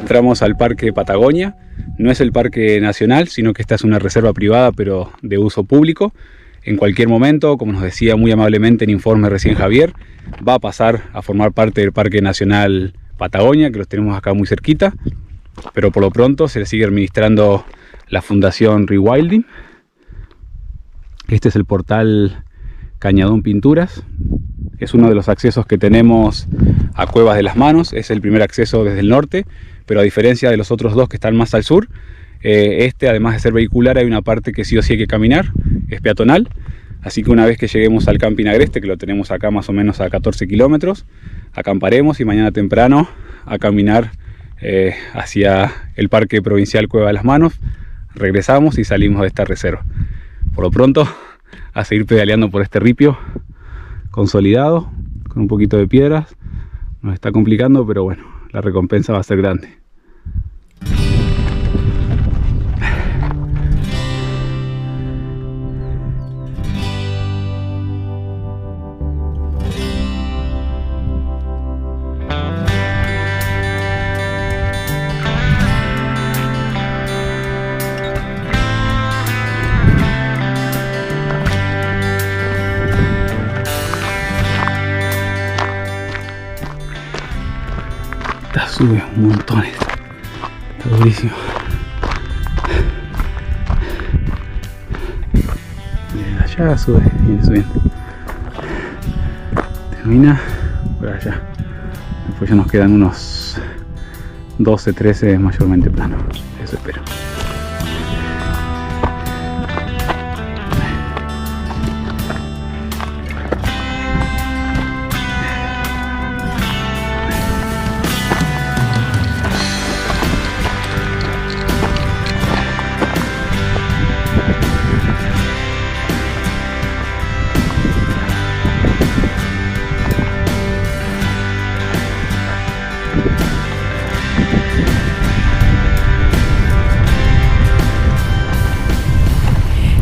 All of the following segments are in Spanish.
Entramos al Parque Patagonia. No es el Parque Nacional, sino que esta es una reserva privada, pero de uso público. En cualquier momento, como nos decía muy amablemente en informe recién Javier, va a pasar a formar parte del Parque Nacional Patagonia, que los tenemos acá muy cerquita. Pero por lo pronto se le sigue administrando la Fundación Rewilding. Este es el portal Cañadón Pinturas. Es uno de los accesos que tenemos a Cuevas de las Manos. Es el primer acceso desde el norte, pero a diferencia de los otros dos que están más al sur, además de ser vehicular, hay una parte que sí o sí hay que caminar, es peatonal. Así que una vez que lleguemos al Camping Agreste, que lo tenemos acá más o menos a 14 kilómetros, acamparemos y mañana temprano a caminar hacia el Parque Provincial Cueva de las Manos. Regresamos y salimos de esta reserva. Por lo pronto, a seguir pedaleando por este ripio consolidado, con un poquito de piedras. Nos está complicando, pero bueno, la recompensa va a ser grande. Sube un montón, está durísimo. Desde allá sube, viene subiendo. Termina por allá. Después ya nos quedan unos 12, 13 mayormente planos. Eso espero.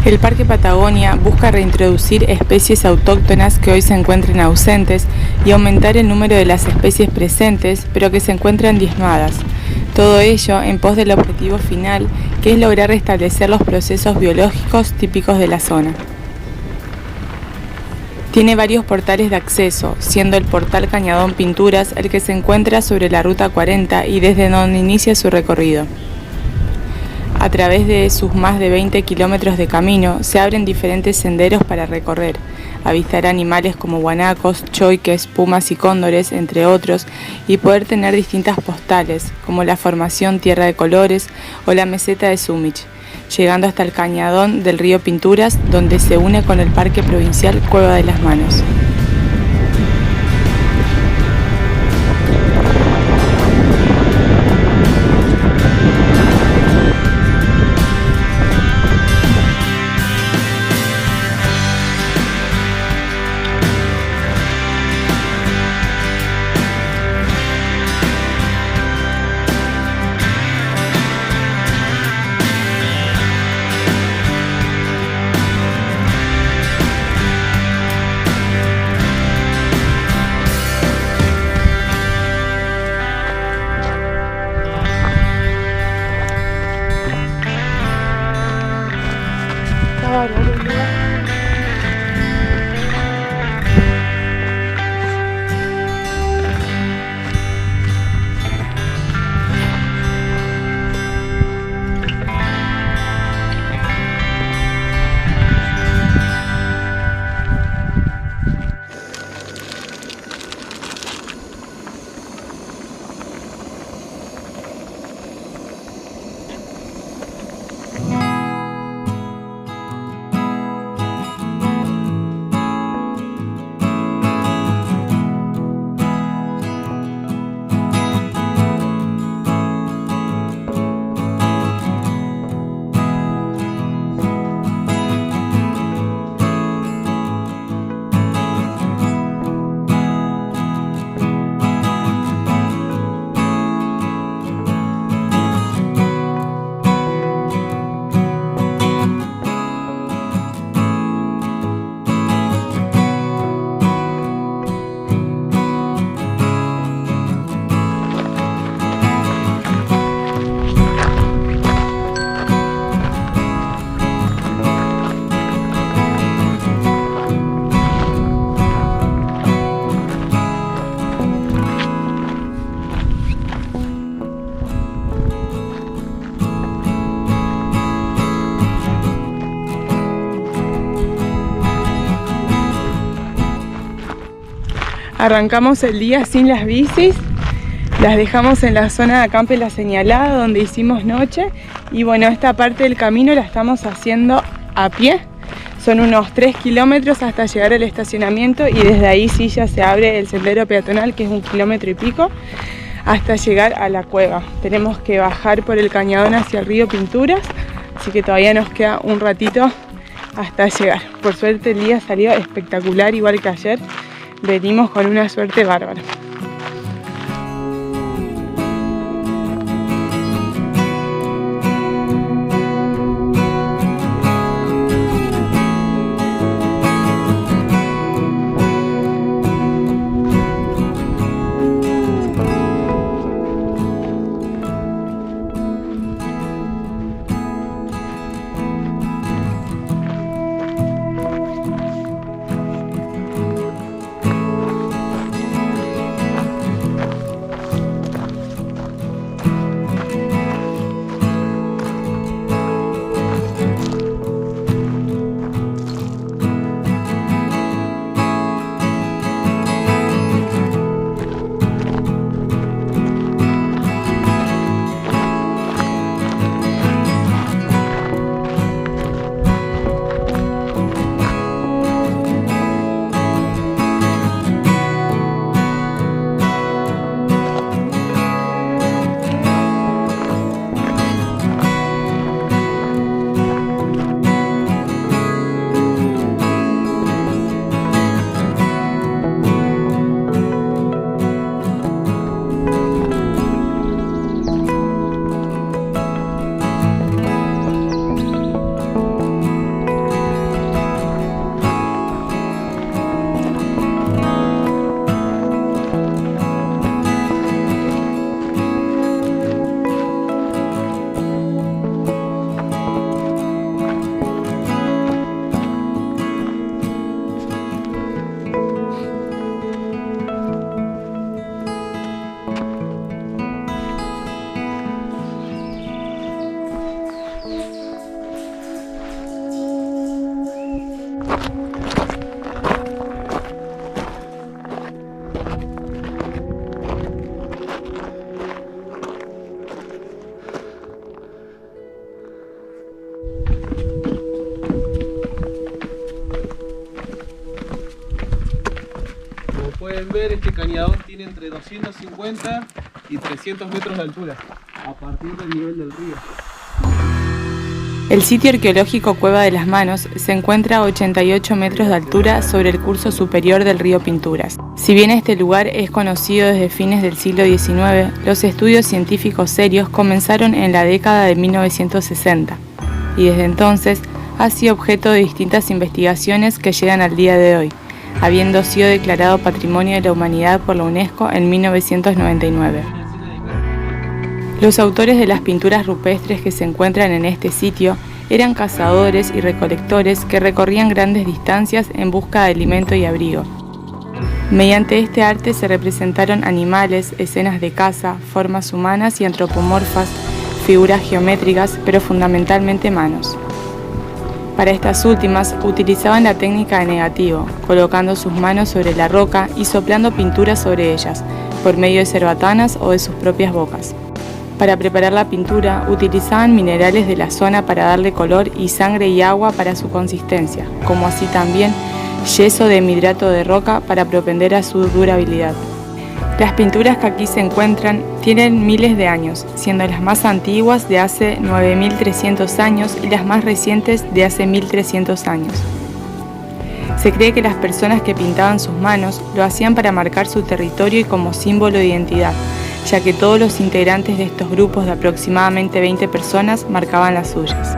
El Parque Patagonia busca reintroducir especies autóctonas que hoy se encuentren ausentes y aumentar el número de las especies presentes, pero que se encuentran diezmadas. Todo ello en pos del objetivo final, que es lograr restablecer los procesos biológicos típicos de la zona. Tiene varios portales de acceso, siendo el portal Cañadón Pinturas el que se encuentra sobre la Ruta 40 y desde donde inicia su recorrido. A través de sus más de 20 kilómetros de camino se abren diferentes senderos para recorrer, avistar animales como guanacos, choiques, pumas y cóndores, entre otros, y poder tener distintas postales, como la formación Tierra de Colores o la meseta de Súmich, llegando hasta el cañadón del río Pinturas, donde se une con el Parque Provincial Cueva de las Manos. Arrancamos el día sin las bicis, las dejamos en la zona de acampe La Señalada donde hicimos noche y bueno, esta parte del camino la estamos haciendo a pie. Son unos 3 kilómetros hasta llegar al estacionamiento y desde ahí sí ya se abre el sendero peatonal, que es 1,5 kilómetros hasta llegar a la cueva. Tenemos que bajar por el cañadón hacia el río Pinturas, así que todavía nos queda un ratito hasta llegar. Por suerte el día salió espectacular, igual que ayer. Venimos con una suerte bárbara. Pueden ver, este cañadón tiene entre 250 y 300 metros de altura, a partir del nivel del río. El sitio arqueológico Cueva de las Manos se encuentra a 88 metros de altura sobre el curso superior del río Pinturas. Si bien este lugar es conocido desde fines del siglo XIX, los estudios científicos serios comenzaron en la década de 1960 y desde entonces ha sido objeto de distintas investigaciones que llegan al día de hoy, habiendo sido declarado Patrimonio de la Humanidad por la UNESCO en 1999. Los autores de las pinturas rupestres que se encuentran en este sitio eran cazadores y recolectores que recorrían grandes distancias en busca de alimento y abrigo. Mediante este arte se representaron animales, escenas de caza, formas humanas y antropomorfas, figuras geométricas, pero fundamentalmente manos. Para estas últimas utilizaban la técnica de negativo, colocando sus manos sobre la roca y soplando pinturas sobre ellas, por medio de cerbatanas o de sus propias bocas. Para preparar la pintura utilizaban minerales de la zona para darle color y sangre y agua para su consistencia, como así también yeso de hidrato de roca para propender a su durabilidad. Las pinturas que aquí se encuentran tienen miles de años, siendo las más antiguas de hace 9.300 años y las más recientes de hace 1.300 años. Se cree que las personas que pintaban sus manos lo hacían para marcar su territorio y como símbolo de identidad, ya que todos los integrantes de estos grupos de aproximadamente 20 personas marcaban las suyas.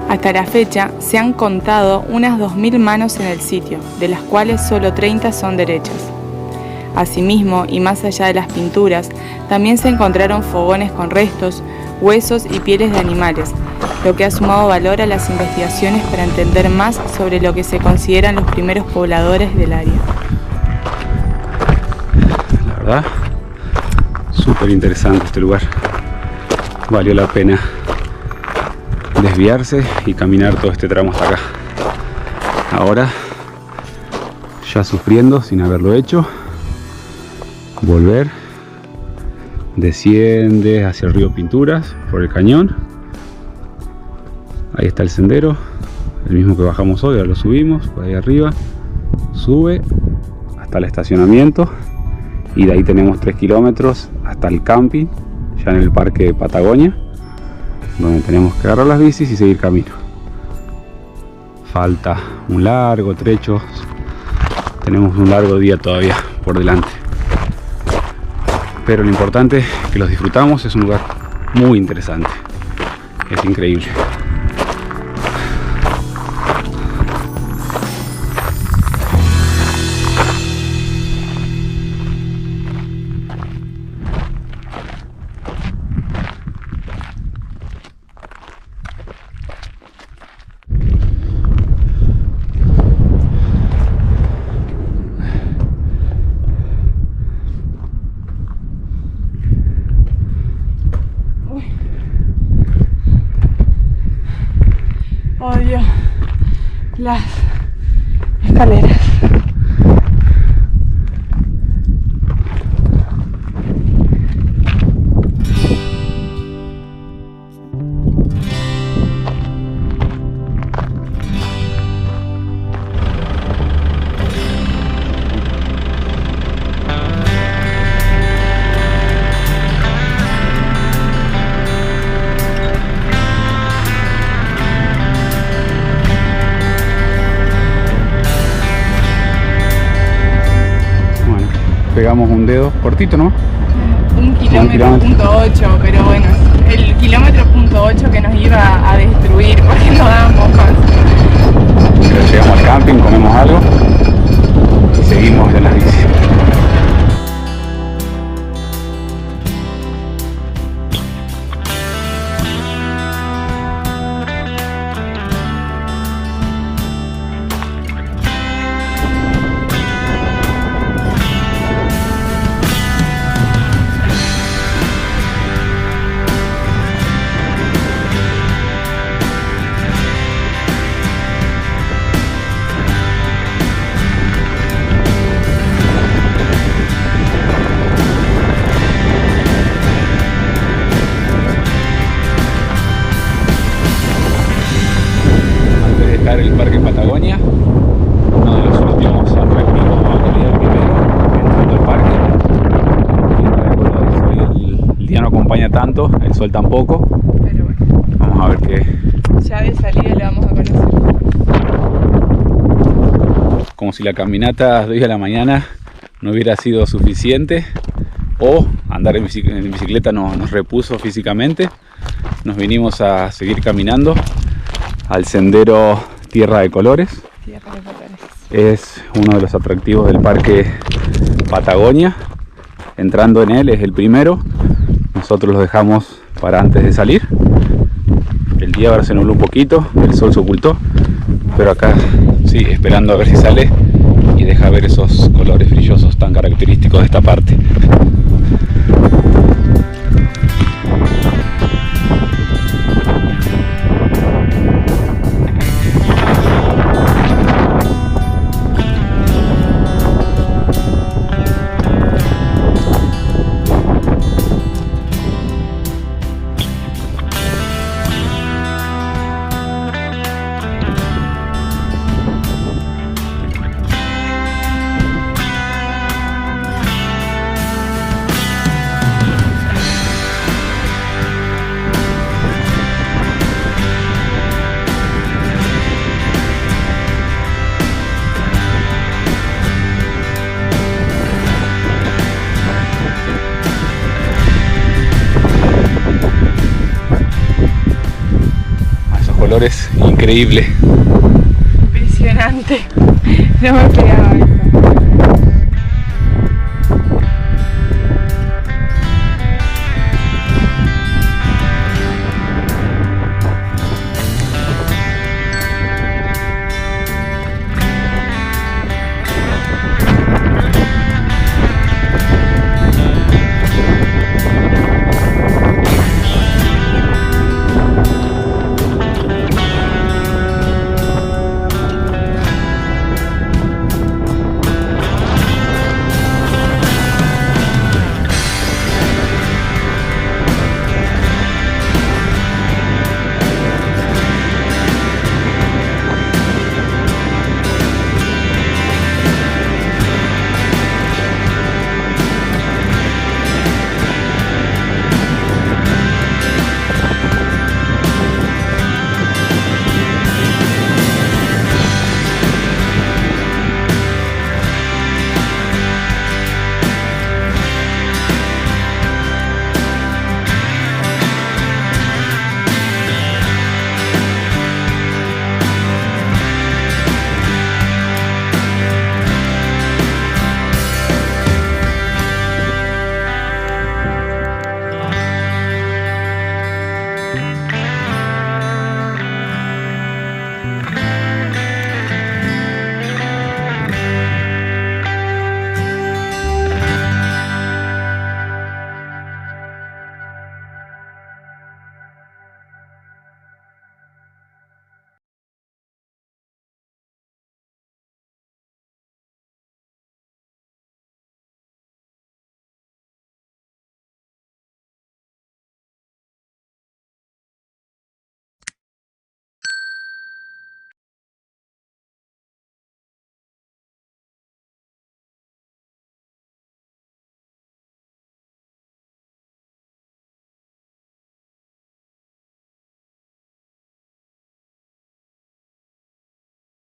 Hasta la fecha se han contado unas 2.000 manos en el sitio, de las cuales solo 30 son derechas. Asimismo, y más allá de las pinturas, también se encontraron fogones con restos, huesos y pieles de animales, lo que ha sumado valor a las investigaciones para entender más sobre lo que se consideran los primeros pobladores del área. La verdad, súper interesante este lugar. Valió la pena desviarse y caminar todo este tramo hasta acá. Ahora, ya sufriendo sin haberlo hecho, volver, desciende hacia el río Pinturas por el cañón. Ahí está el sendero, el mismo que bajamos hoy, ahora lo subimos por ahí arriba, sube hasta el estacionamiento y de ahí tenemos 3 kilómetros hasta el camping, ya en el parque Patagonia, donde tenemos que agarrar las bicis y seguir camino. Falta un largo trecho, tenemos un largo día todavía por delante. Pero lo importante es que los disfrutamos, es un lugar muy interesante, es increíble. Odio las escaleras. Pegamos un dedo cortito, ¿no? Un kilómetro punto 8, pero bueno, el kilómetro punto 8 que nos iba a destruir porque no dábamos paso. Pero llegamos al camping, comemos algo y seguimos en la bici. El parque Patagonia, uno de los últimos atractivos, vamos a ir el primero, entrando al parque. El día no acompaña tanto, el sol tampoco, Pero bueno, vamos a ver qué. ya de salida le vamos a conocer. Como si la caminata de hoy a la mañana no hubiera sido suficiente o andar en bicicleta nos repuso físicamente. Nos vinimos a seguir caminando al sendero Tierra de Colores. Tierra de Colores. Es uno de los atractivos del parque Patagonia. Entrando en él es el primero. Nosotros los dejamos para antes de salir. El día ahora se nubló un poquito, el sol se ocultó, pero acá sí, esperando a ver si sale y deja ver esos colores brillosos tan característicos de esta parte. Colores increíble. Impresionante. No me esperaba.